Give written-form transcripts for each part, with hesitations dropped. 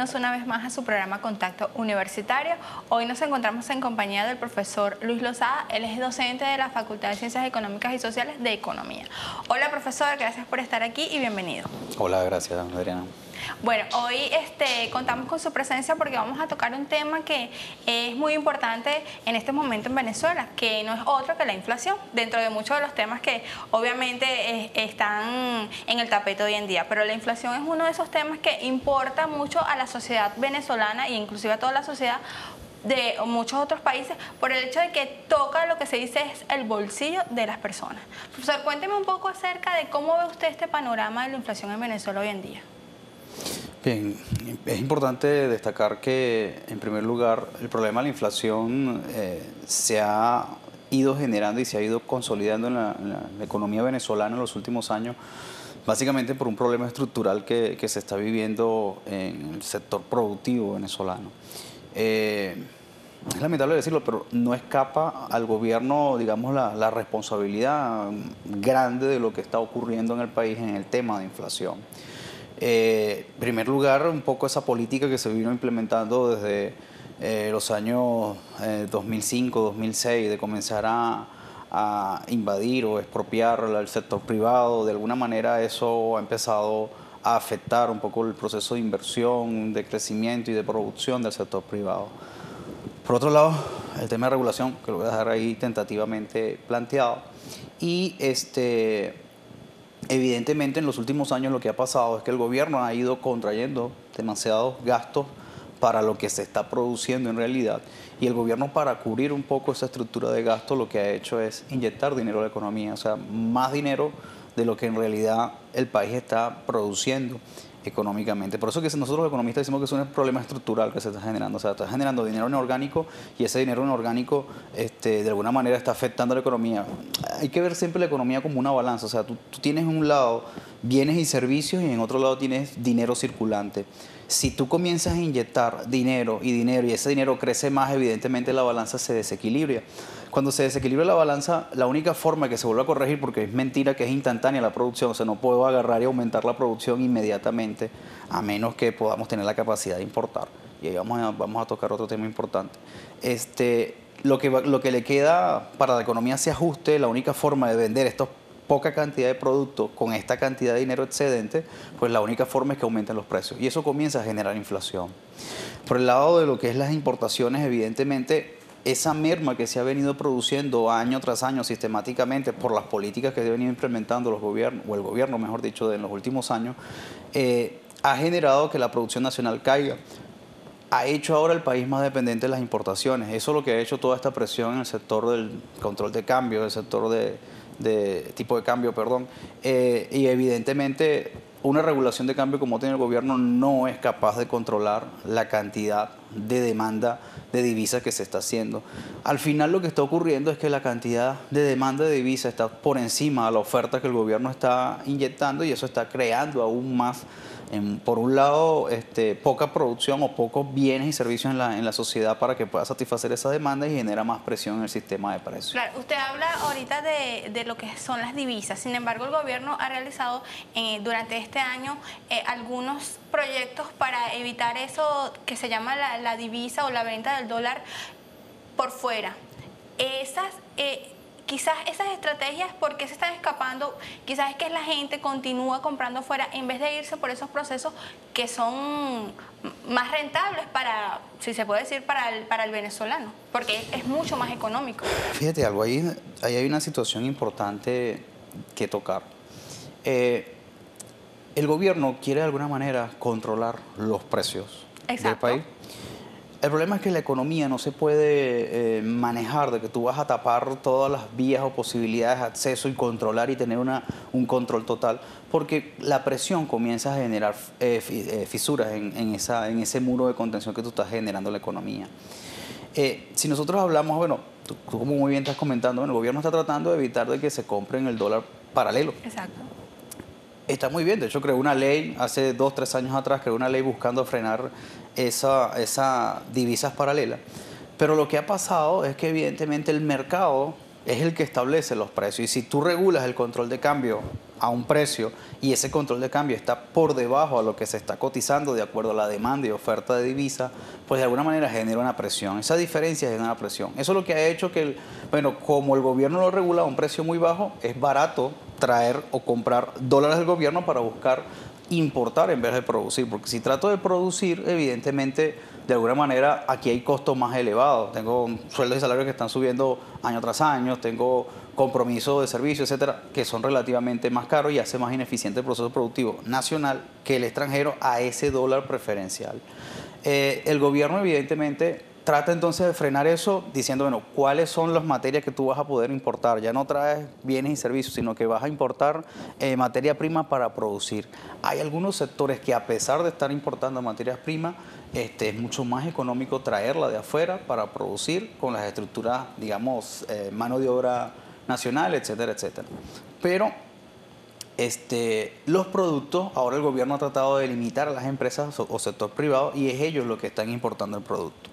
bienvenidos una vez más a su programa Contacto Universitario. Hoy nos encontramos en compañía del profesor Luis Lozada. Él es docente de la Facultad de Ciencias Económicas y Sociales de Economía. Hola profesor, gracias por estar aquí y bienvenido. Hola, gracias Adriana. Bueno, hoy contamos con su presencia porque vamos a tocar un tema que es muy importante en este momento en Venezuela, que no es otro que la inflación, dentro de muchos de los temas que obviamente están en el tapete hoy en día. Pero la inflación es uno de esos temas que importa mucho a la sociedad venezolana e inclusive a toda la sociedad de muchos otros países, por el hecho de que toca lo que se dice es el bolsillo de las personas. Profesor, cuénteme un poco acerca de cómo ve usted este panorama de la inflación en Venezuela hoy en día. Bien, es importante destacar que, en primer lugar, el problema de la inflación se ha ido generando y se ha ido consolidando en la economía venezolana en los últimos años, básicamente por un problema estructural que se está viviendo en el sector productivo venezolano. Es lamentable decirlo, pero no escapa al gobierno, digamos, la responsabilidad grande de lo que está ocurriendo en el país en el tema de inflación. En primer lugar, un poco esa política que se vino implementando desde los años 2005, 2006, de comenzar a invadir o expropiar el sector privado. De alguna manera eso ha empezado a afectar un poco el proceso de inversión, de crecimiento y de producción del sector privado. Por otro lado, el tema de regulación, que lo voy a dejar ahí tentativamente planteado, y evidentemente en los últimos años lo que ha pasado es que el gobierno ha ido contrayendo demasiados gastos para lo que se está produciendo en realidad, y el gobierno, para cubrir un poco esa estructura de gasto, lo que ha hecho es inyectar dinero a la economía, o sea, más dinero de lo que en realidad el país está produciendo económicamente. Por eso que nosotros los economistas decimos que es un problema estructural que se está generando, o sea, está generando dinero inorgánico, y ese dinero inorgánico de alguna manera está afectando a la economía. Hay que ver siempre la economía como una balanza, o sea, tú tienes en un lado bienes y servicios y en otro lado tienes dinero circulante. Si tú comienzas a inyectar dinero y ese dinero crece más, evidentemente la balanza se desequilibra. Cuando se desequilibra la balanza, la única forma que se vuelve a corregir, porque es mentira que es instantánea la producción, o sea, no puedo agarrar y aumentar la producción inmediatamente, a menos que podamos tener la capacidad de importar. Y ahí vamos a tocar otro tema importante. Lo que le queda para la economía se ajuste, la única forma de vender estos poca cantidad de productos con esta cantidad de dinero excedente, pues la única forma es que aumenten los precios, y eso comienza a generar inflación. Por el lado de lo que es las importaciones, evidentemente esa merma que se ha venido produciendo año tras año sistemáticamente por las políticas que han venido implementando los gobiernos, o el gobierno mejor dicho, en los últimos años, ha generado que la producción nacional caiga. Ha hecho ahora el país más dependiente de las importaciones. Eso es lo que ha hecho toda esta presión en el sector del control de cambio, el sector de tipo de cambio, perdón, y evidentemente una regulación de cambio como tiene el gobierno no es capaz de controlar la cantidad de demanda de divisas que se está haciendo. Al final lo que está ocurriendo es que la cantidad de demanda de divisas está por encima de la oferta que el gobierno está inyectando, y eso está creando aún más, por un lado, poca producción o pocos bienes y servicios en la sociedad para que pueda satisfacer esa demanda, y genera más presión en el sistema de precios. Claro, usted habla ahorita de lo que son las divisas. Sin embargo, el gobierno ha realizado durante este año algunos proyectos para evitar eso que se llama la divisa o la venta del dólar por fuera. Quizás esas estrategias, ¿por qué se están escapando? Quizás es que la gente continúa comprando afuera en vez de irse por esos procesos que son más rentables para, si se puede decir, para el venezolano, porque es mucho más económico. Fíjate algo, ahí hay una situación importante que tocar. El gobierno quiere de alguna manera controlar los precios del país. El problema es que la economía no se puede manejar de que tú vas a tapar todas las vías o posibilidades de acceso y controlar y tener un control total, porque la presión comienza a generar fisuras en ese muro de contención que tú estás generando en la economía. Si nosotros hablamos, bueno, tú como muy bien estás comentando, bueno, el gobierno está tratando de evitar de que se compren el dólar paralelo. Exacto. Está muy bien, de hecho creó una ley, hace 2 o 3 años atrás creó una ley buscando frenar esa divisas paralelas. Pero lo que ha pasado es que evidentemente el mercado es el que establece los precios. Y si tú regulas el control de cambio a un precio y ese control de cambio está por debajo a lo que se está cotizando de acuerdo a la demanda y oferta de divisa, pues de alguna manera genera una presión. Esa diferencia genera una presión. Eso es lo que ha hecho que, bueno, como el gobierno lo regula a un precio muy bajo, es barato traer o comprar dólares del gobierno para buscar importar en vez de producir, porque si trato de producir, evidentemente, de alguna manera, aquí hay costos más elevados. Tengo sueldos y salarios que están subiendo año tras año, tengo compromisos de servicios, etcétera, que son relativamente más caros y hace más ineficiente el proceso productivo nacional que el extranjero a ese dólar preferencial. El gobierno, evidentemente, trata entonces de frenar eso diciendo, bueno, ¿cuáles son las materias que tú vas a poder importar? Ya no traes bienes y servicios, sino que vas a importar materia prima para producir. Hay algunos sectores que a pesar de estar importando materias primas, es mucho más económico traerla de afuera para producir con las estructuras, digamos, mano de obra nacional, etcétera, etcétera. Pero los productos, ahora el gobierno ha tratado de limitar a las empresas o sector privado y es ellos los que están importando el producto.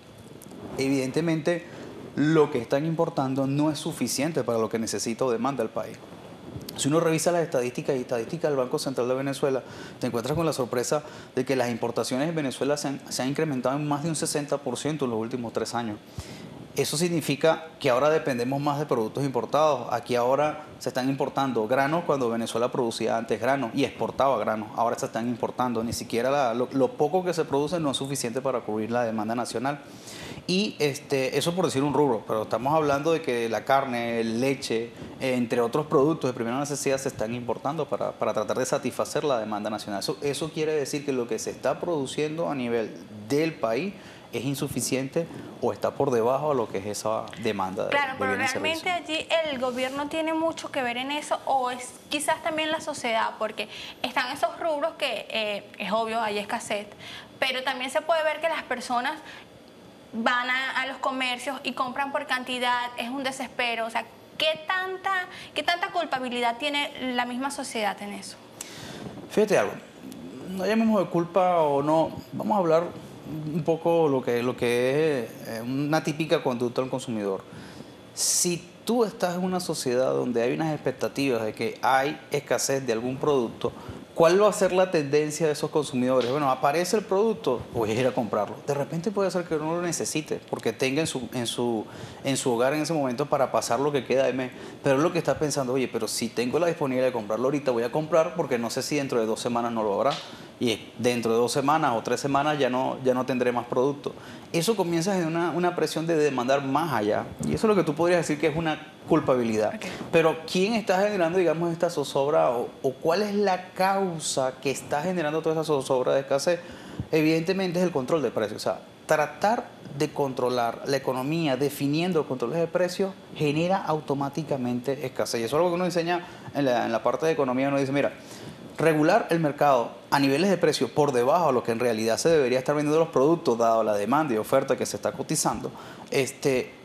Evidentemente, lo que están importando no es suficiente para lo que necesita o demanda el país. Si uno revisa las estadísticas y estadísticas del Banco Central de Venezuela, te encuentras con la sorpresa de que las importaciones en Venezuela se han incrementado en más de un 60% en los últimos 3 años. Eso significa que ahora dependemos más de productos importados. Aquí ahora se están importando granos cuando Venezuela producía antes granos y exportaba granos. Ahora se están importando. Ni siquiera lo poco que se produce no es suficiente para cubrir la demanda nacional. Y eso por decir un rubro, pero estamos hablando de que la carne, leche, entre otros productos de primera necesidad se están importando para tratar de satisfacer la demanda nacional. Eso quiere decir que lo que se está produciendo a nivel del país es insuficiente o está por debajo de lo que es esa demanda. Claro, pero realmente allí el gobierno tiene mucho que ver en eso o es quizás también la sociedad, porque están esos rubros que es obvio, hay escasez, pero también se puede ver que las personas van a los comercios y compran por cantidad, es un desespero. O sea, ¿qué tanta culpabilidad tiene la misma sociedad en eso? Fíjate algo, no llamemos de culpa o no, vamos a hablar un poco lo que es una típica conducta del consumidor. Si tú estás en una sociedad donde hay unas expectativas de que hay escasez de algún producto, ¿cuál va a ser la tendencia de esos consumidores? Bueno, aparece el producto, voy a ir a comprarlo. De repente puede ser que no lo necesite, porque tenga en su hogar en ese momento para pasar lo que queda de mes. Pero es lo que está pensando, oye, pero si tengo la disponibilidad de comprarlo ahorita, voy a comprar porque no sé si dentro de 2 semanas no lo habrá. Y dentro de 2 semanas o 3 semanas ya no tendré más producto. Eso comienza a generar una presión de demandar más allá. Y eso es lo que tú podrías decir que es una culpabilidad. Okay. Pero ¿quién está generando, digamos, esta zozobra o cuál es la causa que está generando toda esa zozobra de escasez? Evidentemente es el control de precios. O sea, tratar de controlar la economía definiendo controles de precios genera automáticamente escasez. Y eso es algo que uno enseña en la parte de economía. Uno dice, mira, regular el mercado a niveles de precio por debajo de lo que en realidad se debería estar vendiendo los productos, dado la demanda y oferta que se está cotizando,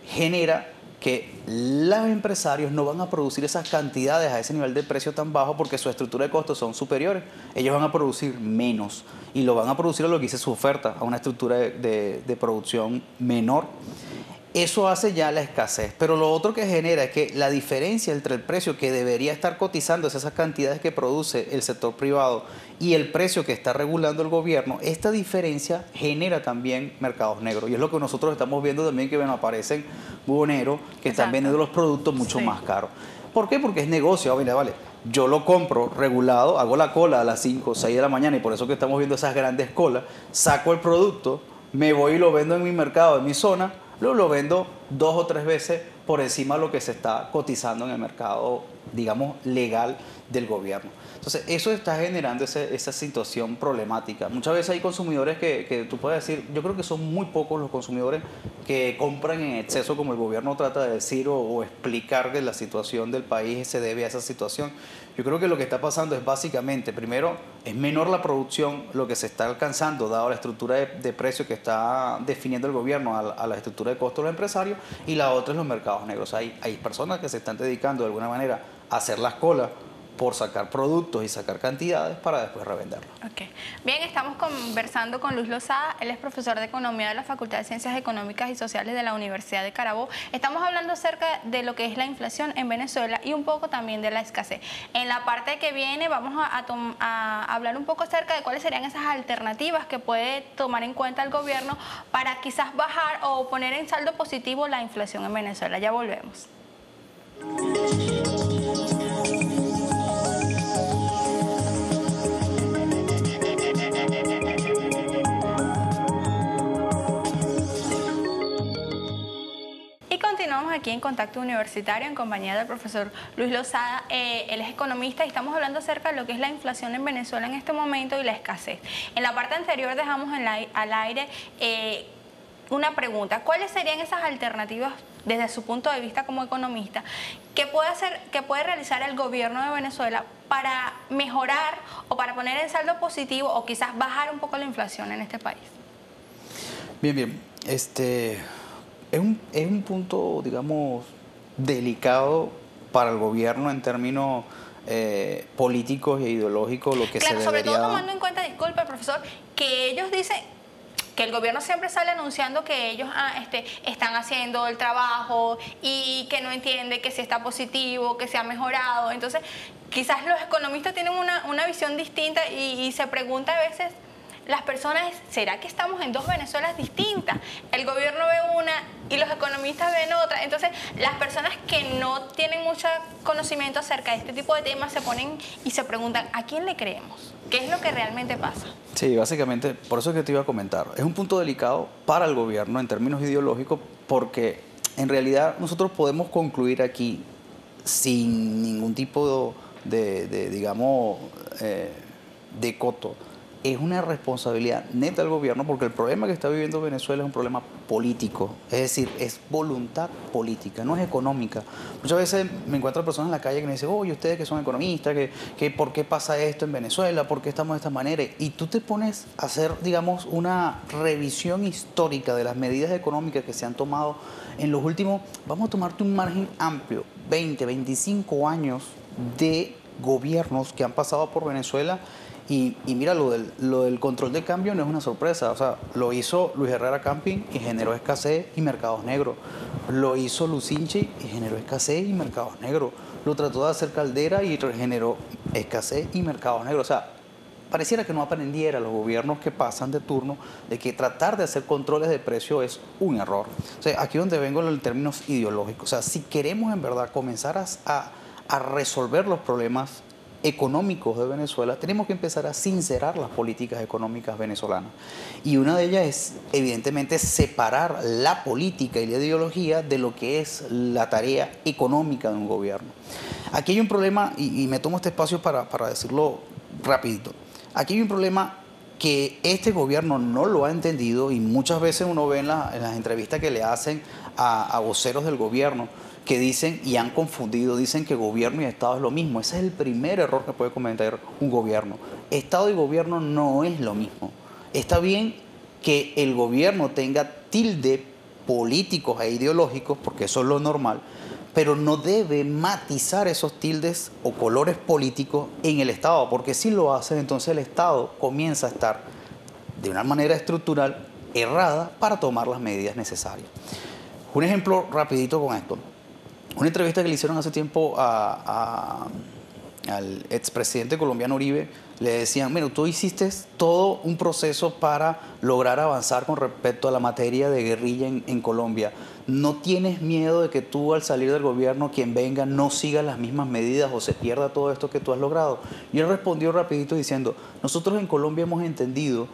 genera que los empresarios no van a producir esas cantidades a ese nivel de precio tan bajo porque su estructura de costos son superiores. Ellos van a producir menos y lo van a producir a lo que dice su oferta, a una estructura de producción menor. Eso hace ya la escasez, pero lo otro que genera es que la diferencia entre el precio que debería estar cotizando esas cantidades que produce el sector privado y el precio que está regulando el gobierno, esta diferencia genera también mercados negros. Y es lo que nosotros estamos viendo también, que bueno, aparecen buhoneros que están vendiendo los productos mucho más caros. ¿Por qué? Porque es negocio. Mira, vale, yo lo compro regulado, hago la cola a las 5 o 6 de la mañana y por eso que estamos viendo esas grandes colas, saco el producto, me voy y lo vendo en mi mercado, en mi zona, lo vendo 2 o 3 veces por encima de lo que se está cotizando en el mercado, digamos, legal del gobierno. Entonces, eso está generando esa situación problemática. Muchas veces hay consumidores que tú puedes decir, yo creo que son muy pocos los consumidores que compran en exceso, como el gobierno trata de decir o explicar que la situación del país se debe a esa situación. Yo creo que lo que está pasando es básicamente, primero, es menor la producción, lo que se está alcanzando, dado la estructura de precios que está definiendo el gobierno a la estructura de costos de los empresarios, y la otra es los mercados negros. Hay personas que se están dedicando de alguna manera a hacer las colas por sacar productos y sacar cantidades para después revenderlos. Okay. Bien, estamos conversando con Luis Lozada, él es profesor de Economía de la Facultad de Ciencias Económicas y Sociales de la Universidad de Carabobo. Estamos hablando acerca de lo que es la inflación en Venezuela y un poco también de la escasez. En la parte que viene vamos a hablar un poco acerca de cuáles serían esas alternativas que puede tomar en cuenta el gobierno para quizás bajar o poner en saldo positivo la inflación en Venezuela. Ya volvemos. Continuamos aquí en Contacto Universitario en compañía del profesor Luis Lozada. Él es economista y estamos hablando acerca de lo que es la inflación en Venezuela en este momento y la escasez. En la parte anterior dejamos al aire una pregunta. ¿Cuáles serían esas alternativas desde su punto de vista como economista que puede realizar el gobierno de Venezuela para mejorar o para poner en saldo positivo o quizás bajar un poco la inflación en este país? Bien. Es un punto, digamos, delicado para el gobierno en términos políticos e ideológicos, lo que claro, se debería... sobre todo tomando en cuenta, disculpe, profesor, que ellos dicen que el gobierno siempre sale anunciando que ellos están haciendo el trabajo y que no entiende que si está positivo, que se ha mejorado. Entonces, quizás los economistas tienen una visión distinta y se pregunta a veces... Las personas, ¿será que estamos en dos Venezuelas distintas? El gobierno ve una y los economistas ven otra. Entonces, las personas que no tienen mucho conocimiento acerca de este tipo de temas se ponen y se preguntan, ¿a quién le creemos? ¿Qué es lo que realmente pasa? Sí, básicamente, por eso es que te iba a comentar. Es un punto delicado para el gobierno en términos ideológicos porque en realidad nosotros podemos concluir aquí sin ningún tipo digamos, de coto. Es una responsabilidad neta del gobierno porque el problema que está viviendo Venezuela es un problema político, es decir, es voluntad política, no es económica. Muchas veces me encuentro personas en la calle que me dicen, oye, ustedes que son economistas, que ¿por qué pasa esto en Venezuela? ¿Por qué estamos de esta manera? Y tú te pones a hacer, digamos, una revisión histórica de las medidas económicas que se han tomado en los últimos, vamos a tomarte un margen amplio, 20, 25 años de gobiernos que han pasado por Venezuela. Y mira, lo del control de cambio no es una sorpresa. O sea, lo hizo Luis Herrera Camping y generó escasez y mercados negros. Lo hizo Lucinchi y generó escasez y mercados negros. Lo trató de hacer Caldera y generó escasez y mercados negros. O sea, pareciera que no aprendiera los gobiernos que pasan de turno de que tratar de hacer controles de precio es un error. O sea, aquí donde vengo en términos ideológicos. O sea, si queremos en verdad comenzar a resolver los problemas económicos de Venezuela, tenemos que empezar a sincerar las políticas económicas venezolanas. Y una de ellas es, evidentemente, separar la política y la ideología de lo que es la tarea económica de un gobierno. Aquí hay un problema, y me tomo este espacio para decirlo rapidito. Aquí hay un problema que este gobierno no lo ha entendido y muchas veces uno ve en las entrevistas que le hacen a voceros del gobierno que dicen y han confundido, dicen que gobierno y Estado es lo mismo. Ese es el primer error que puede cometer un gobierno. Estado y gobierno no es lo mismo. Está bien que el gobierno tenga tilde políticos e ideológicos, porque eso es lo normal, pero no debe matizar esos tildes o colores políticos en el Estado, porque si lo hace, entonces el Estado comienza a estar de una manera estructural errada para tomar las medidas necesarias. Un ejemplo rapidito con esto. Una entrevista que le hicieron hace tiempo al expresidente colombiano Uribe, le decían, mira, tú hiciste todo un proceso para lograr avanzar con respecto a la materia de guerrilla en Colombia. ¿No tienes miedo de que tú al salir del gobierno, quien venga, no siga las mismas medidas o se pierda todo esto que tú has logrado? Y él respondió rapidito diciendo, nosotros en Colombia hemos entendido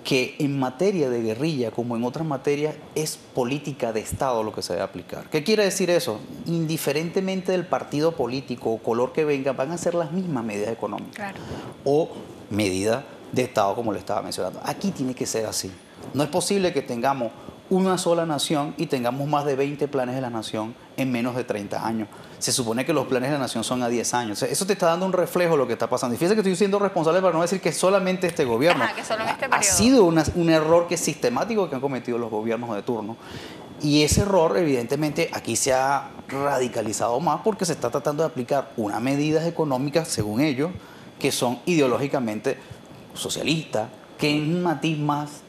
que en materia de guerrilla, como en otras materias, es política de Estado lo que se debe aplicar. ¿Qué quiere decir eso? Indiferentemente del partido político o color que venga, van a ser las mismas medidas económicas. Claro. O medidas de Estado, como le estaba mencionando. Aquí tiene que ser así. No es posible que tengamos una sola nación y tengamos más de 20 planes de la nación en menos de 30 años. Se supone que los planes de la nación son a 10 años. O sea, eso te está dando un reflejo de lo que está pasando. Y fíjate que estoy siendo responsable para no decir que solamente este gobierno. Ajá, que solo en este ha sido un error que es sistemático que han cometido los gobiernos de turno. Y ese error, evidentemente, aquí se ha radicalizado más porque se está tratando de aplicar unas medidas económicas, según ellos, que son ideológicamente socialistas, que es un matiz más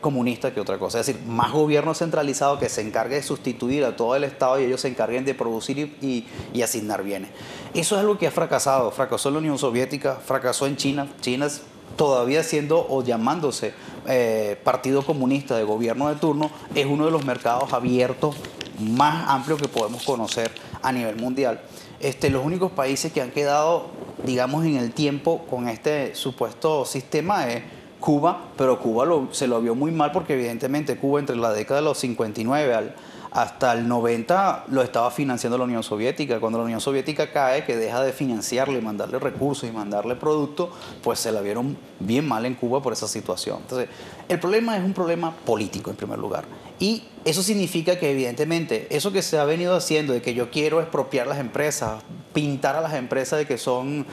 comunista que otra cosa. Es decir, más gobierno centralizado que se encargue de sustituir a todo el Estado y ellos se encarguen de producir y asignar bienes. Eso es algo que ha fracasado. Fracasó en la Unión Soviética, fracasó en China. China es todavía siendo o llamándose Partido Comunista de gobierno de turno, es uno de los mercados abiertos más amplios que podemos conocer a nivel mundial. Los únicos países que han quedado, digamos, en el tiempo con este supuesto sistema es Cuba, pero Cuba se lo vio muy mal porque evidentemente Cuba entre la década de los 59 hasta el 90 lo estaba financiando la Unión Soviética. Cuando la Unión Soviética cae, que deja de financiarle, mandarle recursos y mandarle productos, pues se la vieron bien mal en Cuba por esa situación. Entonces, el problema es un problema político en primer lugar. Y eso significa que evidentemente eso que se ha venido haciendo de que yo quiero expropiar las empresas, pintar a las empresas de que son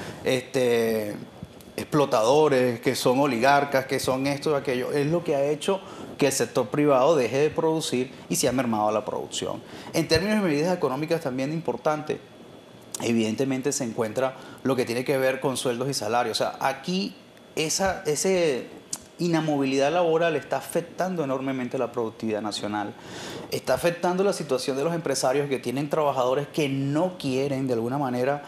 explotadores, que son oligarcas, que son esto y aquello, es lo que ha hecho que el sector privado deje de producir y se ha mermado la producción. En términos de medidas económicas también importante, evidentemente se encuentra lo que tiene que ver con sueldos y salarios. O sea, aquí esa inamovilidad laboral está afectando enormemente la productividad nacional. Está afectando la situación de los empresarios que tienen trabajadores que no quieren de alguna manera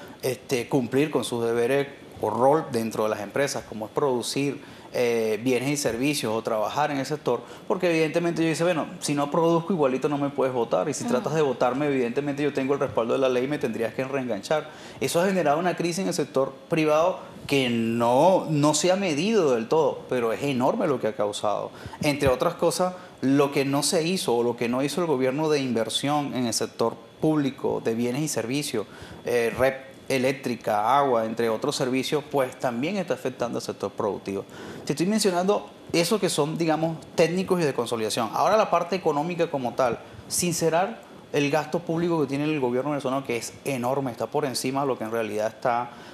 cumplir con sus deberes o rol dentro de las empresas, como es producir bienes y servicios o trabajar en el sector, porque evidentemente yo dice, bueno, si no produzco igualito no me puedes votar, y si tratas de votarme, evidentemente yo tengo el respaldo de la ley y me tendrías que reenganchar. Eso ha generado una crisis en el sector privado que no se ha medido del todo, pero es enorme lo que ha causado. Entre otras cosas, lo que no se hizo o lo que no hizo el gobierno de inversión en el sector público de bienes y servicios, red eléctrica, agua, entre otros servicios, pues también está afectando al sector productivo. Te estoy mencionando eso que son, digamos, técnicos y de consolidación. Ahora la parte económica como tal, sincerar el gasto público que tiene el gobierno venezolano, que es enorme, está por encima de lo que en realidad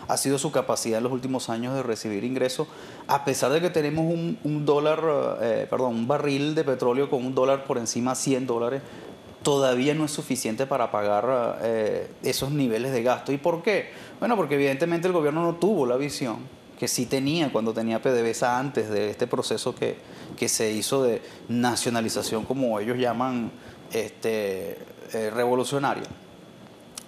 ha sido su capacidad en los últimos años de recibir ingresos, a pesar de que tenemos un barril de petróleo con $1 por encima de $100, todavía no es suficiente para pagar esos niveles de gasto. ¿Y por qué? Bueno, porque evidentemente el gobierno no tuvo la visión que sí tenía cuando tenía PDVSA antes de este proceso que se hizo de nacionalización, como ellos llaman, revolucionario,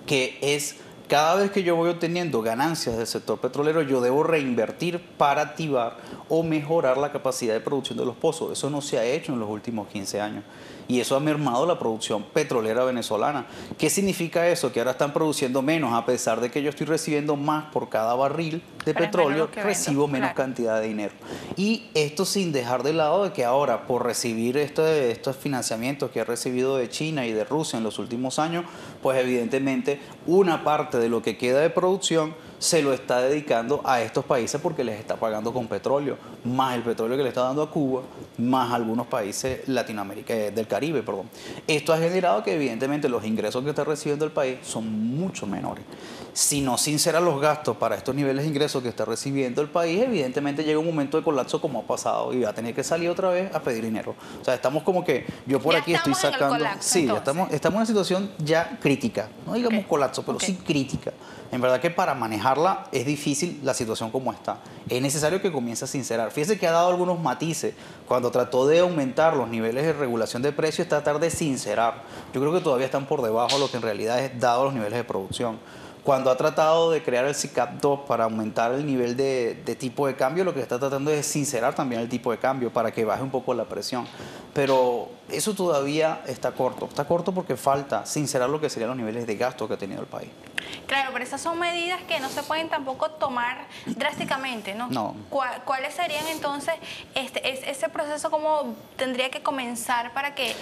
que es cada vez que yo voy obteniendo ganancias del sector petrolero, yo debo reinvertir para activar o mejorar la capacidad de producción de los pozos. Eso no se ha hecho en los últimos 15 años. Y eso ha mermado la producción petrolera venezolana. ¿Qué significa eso? Que ahora están produciendo menos, a pesar de que yo estoy recibiendo más por cada barril de petróleo, recibo menos cantidad de dinero. Y esto sin dejar de lado de que ahora, por recibir estos financiamientos que ha recibido de China y de Rusia en los últimos años, pues evidentemente una parte de lo que queda de producción se lo está dedicando a estos países porque les está pagando con petróleo, más el petróleo que le está dando a Cuba, más algunos países del Caribe, perdón. Esto ha generado que evidentemente los ingresos que está recibiendo el país son mucho menores. Si no sinceran los gastos para estos niveles de ingresos que está recibiendo el país, evidentemente llega un momento de colapso como ha pasado y va a tener que salir otra vez a pedir dinero. O sea, estamos como que yo por aquí estoy sacando... Sí, estamos en una situación ya crítica, no digamos colapso, pero sí crítica. En verdad que para manejarla es difícil la situación como está. Es necesario que comience a sincerar. Fíjese que ha dado algunos matices. Cuando trató de aumentar los niveles de regulación de precios, tratar de sincerar. Yo creo que todavía están por debajo de lo que en realidad es dado los niveles de producción. Cuando ha tratado de crear el SICAP 2 para aumentar el nivel de tipo de cambio, lo que está tratando es sincerar también el tipo de cambio para que baje un poco la presión. Pero eso todavía está corto. Está corto porque falta sincerar lo que serían los niveles de gasto que ha tenido el país. Claro, pero esas son medidas que no se pueden tampoco tomar drásticamente, ¿no? No. ¿Cuáles serían entonces ese proceso, cómo tendría que comenzar para que...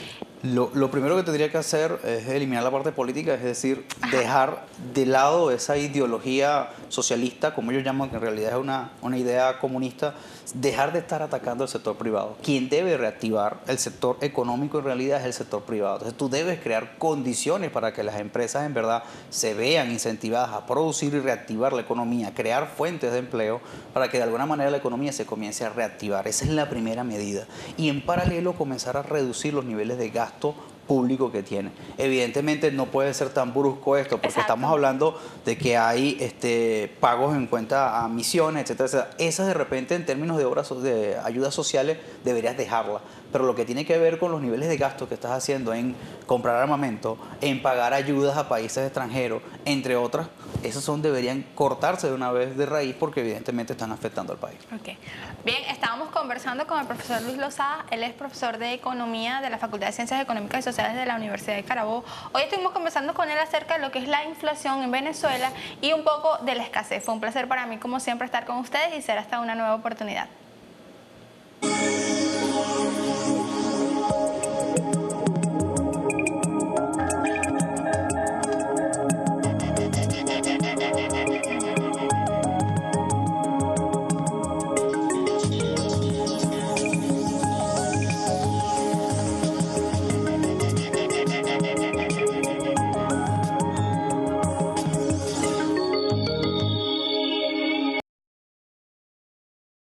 Lo primero que tendría que hacer es eliminar la parte política, es decir, dejar de lado esa ideología socialista, como ellos llaman, que en realidad es una idea comunista, dejar de estar atacando al sector privado. Quien debe reactivar el sector económico en realidad es el sector privado. Entonces tú debes crear condiciones para que las empresas en verdad se vean incentivadas a producir y reactivar la economía, crear fuentes de empleo para que de alguna manera la economía se comience a reactivar. Esa es la primera medida. Y en paralelo comenzar a reducir los niveles de gasto público que tiene. Evidentemente no puede ser tan brusco esto, porque Exacto. estamos hablando de que hay pagos en cuenta a misiones, etcétera, etcétera. Esas de repente en términos de obras de ayudas sociales deberías dejarlas, pero lo que tiene que ver con los niveles de gasto que estás haciendo en comprar armamento, en pagar ayudas a países extranjeros, entre otras, deberían cortarse de una vez de raíz porque evidentemente están afectando al país. Okay. Bien, estábamos conversando con el profesor Luis Lozada, él es profesor de Economía de la Facultad de Ciencias Económicas y Sociales de la Universidad de Carabobo. Hoy estuvimos conversando con él acerca de lo que es la inflación en Venezuela y un poco de la escasez. Fue un placer para mí, como siempre, estar con ustedes y será hasta una nueva oportunidad.